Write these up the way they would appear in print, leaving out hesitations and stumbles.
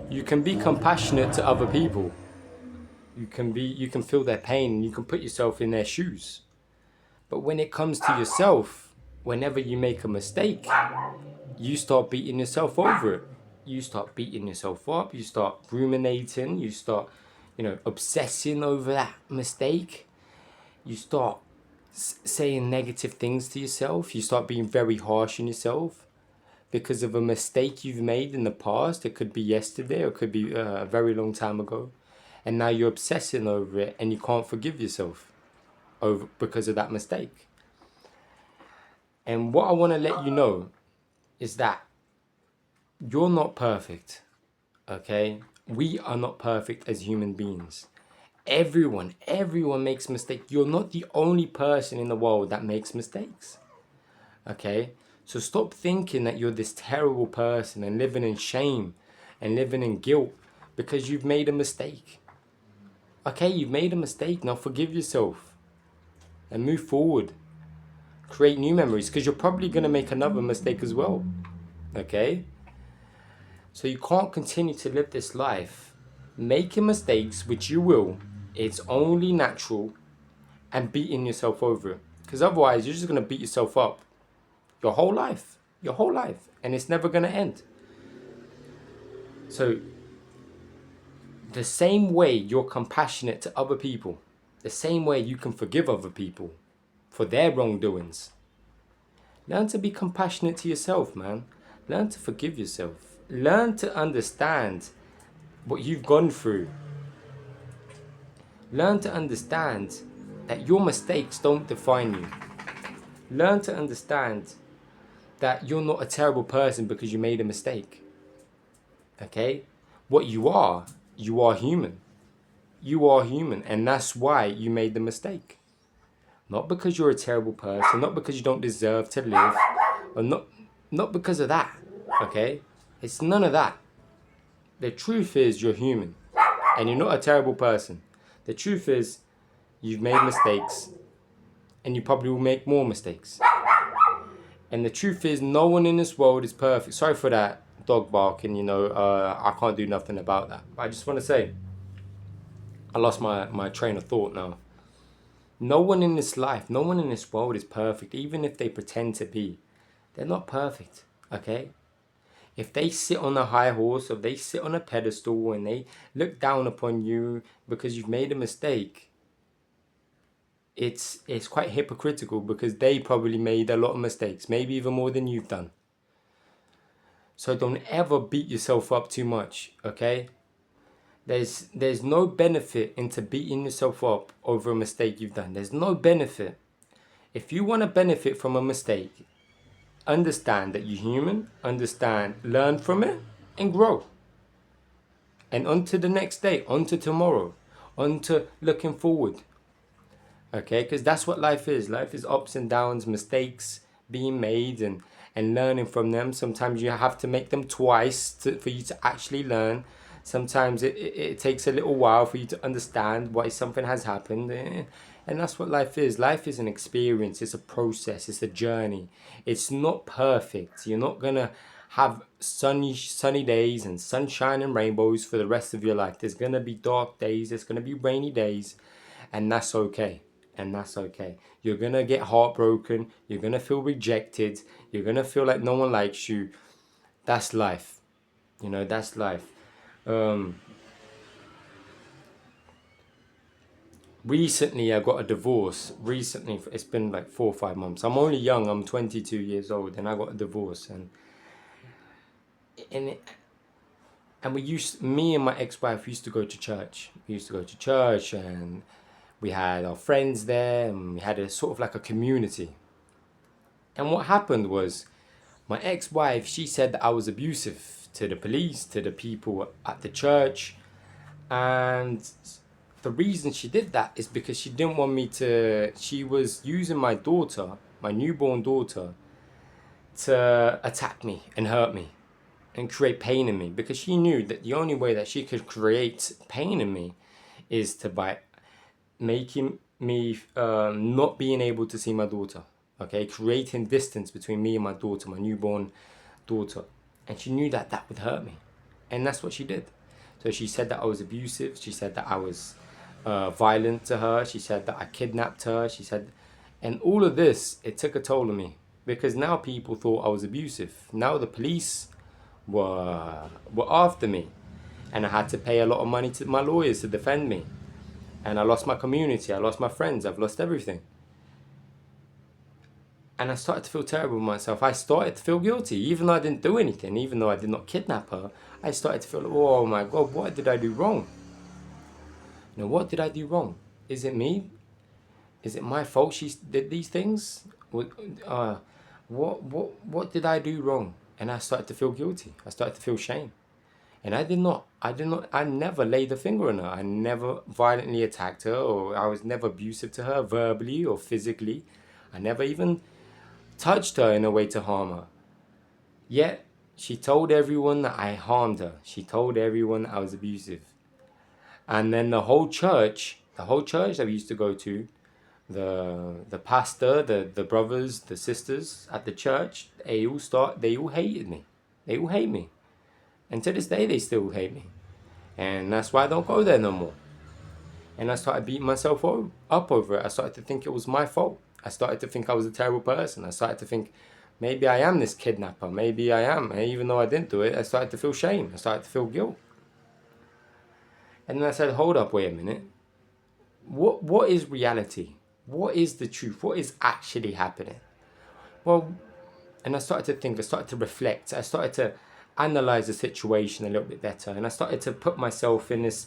You can be compassionate to other people. You can feel their pain and you can put yourself in their shoes. But when it comes to yourself, whenever you make a mistake, you start beating yourself over it. You start beating yourself up, you start ruminating, you start, obsessing over that mistake. You start saying negative things to yourself. You start being very harsh on yourself because of a mistake you've made in the past. It could be yesterday or it could be a very long time ago. And now you're obsessing over it and you can't forgive yourself over because of that mistake. And what I want to let you know is that you're not perfect, okay? We are not perfect as human beings. Everyone makes mistakes. You're not the only person in the world that makes mistakes, okay? So stop thinking that you're this terrible person and living in shame and living in guilt because you've made a mistake. Okay, you've made a mistake. Now forgive yourself and move forward. Create new memories because you're probably going to make another mistake as well, okay? So you can't continue to live this life making mistakes, which you will. It's only natural, and beating yourself over it. Because otherwise, you're just going to beat yourself up your whole life. Your whole life. And it's never going to end. So, the same way you're compassionate to other people, the same way you can forgive other people for their wrongdoings, learn to be compassionate to yourself, man. Learn to forgive yourself. Learn to understand what you've gone through. Learn to understand that your mistakes don't define you. Learn to understand that you're not a terrible person because you made a mistake. Okay? What you are human. You are human, and that's why you made the mistake. Not because you're a terrible person, not because you don't deserve to live, or not because of that. Okay? It's none of that. The truth is you're human, and you're not a terrible person. The truth is you've made mistakes, and you probably will make more mistakes. And the truth is, no one in this world is perfect. Sorry for that dog barking, I can't do nothing about that. But I just want to say, I lost my train of thought now. No one in this life, no one in this world is perfect, even if they pretend to be. They're not perfect, okay? If they sit on a high horse, or if they sit on a pedestal and they look down upon you because you've made a mistake, it's quite hypocritical because they probably made a lot of mistakes, maybe even more than you've done. So don't ever beat yourself up too much, okay? There's no benefit into beating yourself up over a mistake you've done. There's no benefit. If you want to benefit from a mistake, understand that you're human, learn from it, and grow. And on to the next day, on to tomorrow, on to looking forward. Okay, because that's what life is. Life is ups and downs, mistakes being made and learning from them. Sometimes you have to make them twice for you to actually learn. Sometimes it takes a little while for you to understand why something has happened. And that's what life is. Life is an experience. It's a process. It's a journey. It's not perfect. You're not going to have sunny days and sunshine and rainbows for the rest of your life. There's going to be dark days. There's going to be rainy days. And that's okay. And that's okay. You're going to get heartbroken. You're going to feel rejected. You're going to feel like no one likes you. That's life. That's life. Recently, I got a divorce. Recently, it's been like 4 or 5 months. I'm only young. I'm 22 years old, and I got a divorce. And me and my ex-wife used to go to church. We used to go to church, and we had our friends there, and we had a sort of like a community. And what happened was, my ex-wife, she said that I was abusive to the police, to the people at the church. And the reason she did that is because she didn't want me to, she was using my daughter, my newborn daughter, to attack me and hurt me and create pain in me, because she knew that the only way that she could create pain in me is by making me not being able to see my daughter, okay, creating distance between me and my daughter, my newborn daughter. And she knew that that would hurt me. And that's what she did. So she said that I was abusive. She said that I was violent to her. She said that I kidnapped her. She said, and all of this, it took a toll on me because now people thought I was abusive. Now the police were after me, and I had to pay a lot of money to my lawyers to defend me. And I lost my community. I lost my friends. I've lost everything. And I started to feel terrible with myself. I started to feel guilty, even though I didn't do anything, even though I did not kidnap her. I started to feel, oh my God, what did I do wrong? You know, what did I do wrong? Is it me? Is it my fault she did these things? What did I do wrong? And I started to feel guilty. I started to feel shame. And I never laid a finger on her. I never violently attacked her, or I was never abusive to her verbally or physically. I never even touched her in a way to harm her. Yet, she told everyone that I harmed her. She told everyone that I was abusive. And then the whole church that we used to go to, the pastor, the brothers, the sisters at the church, they all hated me. They all hate me. And to this day, they still hate me. And that's why I don't go there no more. And I started beating myself up over it. I started to think it was my fault. I started to think I was a terrible person. I started to think maybe I am this kidnapper. Maybe I am. And even though I didn't do it, I started to feel shame. I started to feel guilt. And then I said, hold up, wait a minute. What is reality? What is the truth? What is actually happening? Well, and I started to think, I started to reflect. I started to analyze the situation a little bit better. And I started to put myself in this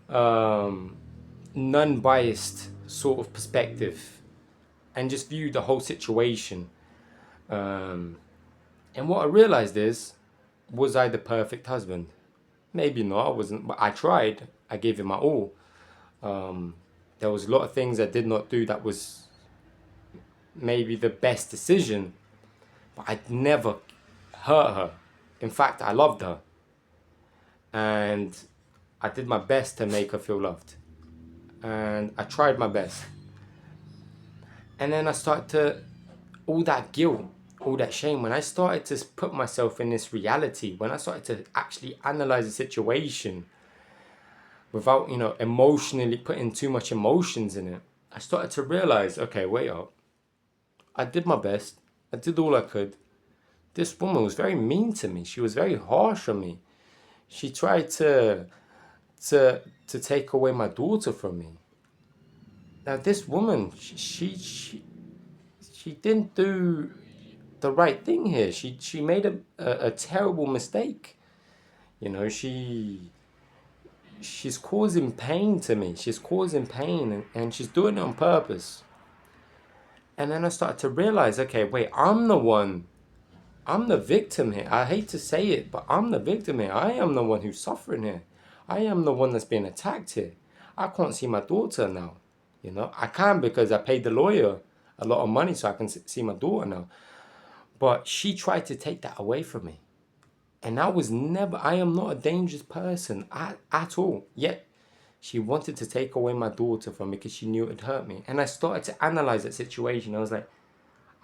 non-biased sort of perspective and just view the whole situation. And what I realized is, was I the perfect husband? Maybe not, I wasn't, but I tried. I gave it my all. There was a lot of things I did not do that was maybe the best decision, but I'd never hurt her. In fact, I loved her. And I did my best to make her feel loved. And I tried my best. And then I started to, all that guilt, all that shame, when I started to put myself in this reality, when I started to actually analyze the situation without, emotionally putting too much emotions in it, I started to realize, okay, wait up. I did my best. I did all I could. This woman was very mean to me. She was very harsh on me. She tried to take away my daughter from me. Now this woman, she didn't do the right thing here. She made a terrible mistake. She's causing pain to me. She's causing pain, and she's doing it on purpose. And then I started to realize, okay, wait, I'm the victim here. I hate to say it, but I'm the victim here. I am the one who's suffering here. I am the one that's being attacked here. I can't see my daughter now. I can because I paid the lawyer a lot of money so I can see my daughter now. But she tried to take that away from me. And I am not a dangerous person at all. Yet, she wanted to take away my daughter from me because she knew it would hurt me. And I started to analyze that situation. I was like,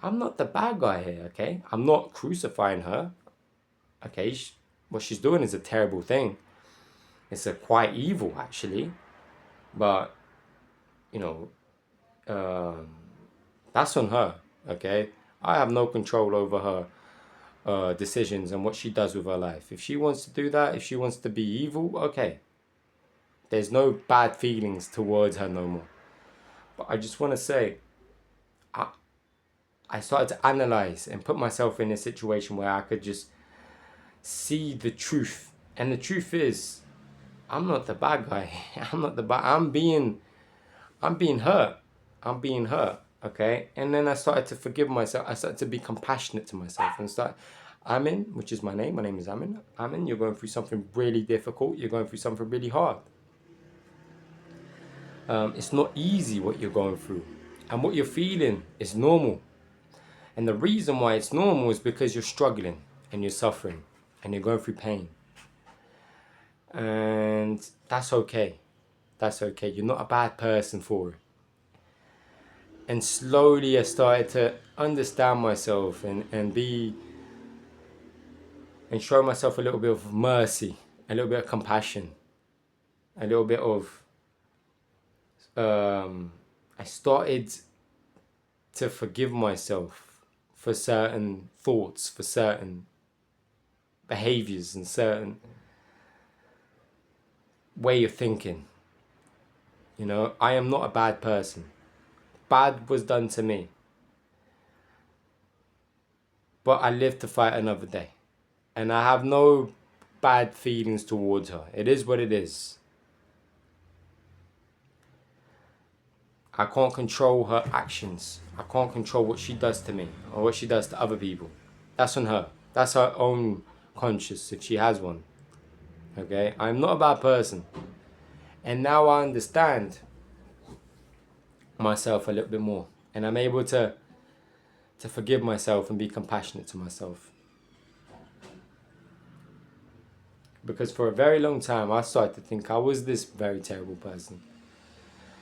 I'm not the bad guy here, okay? I'm not crucifying her, okay? What she's doing is a terrible thing. It's quite evil, actually. But, that's on her, okay? I have no control over her decisions and what she does with her life. If she wants to do that, if she wants to be evil, okay. There's no bad feelings towards her no more. But I just want to say, I started to analyze and put myself in a situation where I could just see the truth. And the truth is, I'm not the bad guy. I'm being hurt. I'm being hurt. Okay? And then I started to forgive myself. I started to be compassionate to myself and Amin, which is my name. My name is Amin. Amin, you're going through something really difficult. You're going through something really hard. It's not easy what you're going through. And what you're feeling is normal. And the reason why it's normal is because you're struggling and you're suffering and you're going through pain. And that's okay. That's okay. You're not a bad person for it. And slowly I started to understand myself and and show myself a little bit of mercy, a little bit of compassion, a little bit of I started to forgive myself for certain thoughts, for certain behaviors and certain way of thinking. You know, I am not a bad person. Bad was done to me, but I live to fight another day, and I have no bad feelings towards her. It is what it is. I can't control her actions. I can't control what she does to me or what she does to other people. That's on her. That's her own conscience, if she has one. Okay? I'm not a bad person. And now I understand myself a little bit more. And I'm able to forgive myself and be compassionate to myself. Because for a very long time, I started to think I was this very terrible person.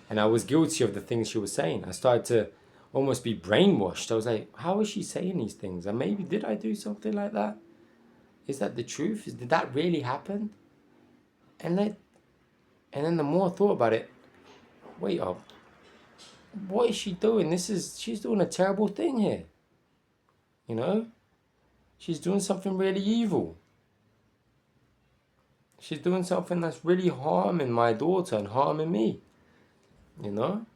And I was guilty of the things she was saying. I started to almost be brainwashed. I was like, how is she saying these things? And maybe did I do something like that? Is that the truth? Did that really happen? And then the more I thought about it, wait up. What is she doing? She's doing a terrible thing here. You know? She's doing something really evil. She's doing something that's really harming my daughter and harming me. You know?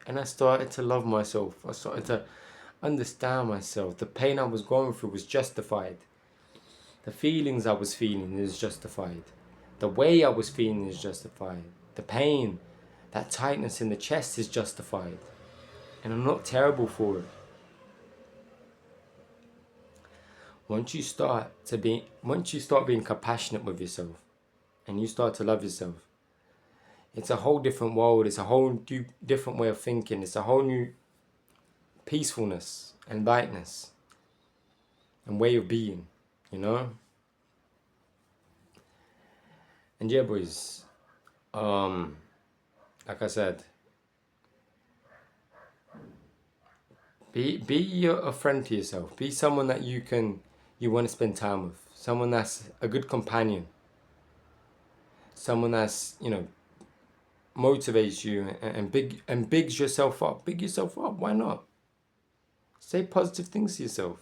And I started to love myself. I started to understand myself. The pain I was going through was justified. The feelings I was feeling is justified. The way I was feeling is justified. The pain, that tightness in the chest is justified. And I'm not terrible for it. Once you start being compassionate with yourself and you start to love yourself, it's a whole different world. It's a whole different way of thinking. It's a whole new peacefulness and lightness and way of being, you know? And yeah, boys, like I said, be a friend to yourself. Be someone that you want to spend time with. Someone that's a good companion. Someone that's, you know, motivates you and bigs yourself up. Big yourself up. Why not? Say positive things to yourself.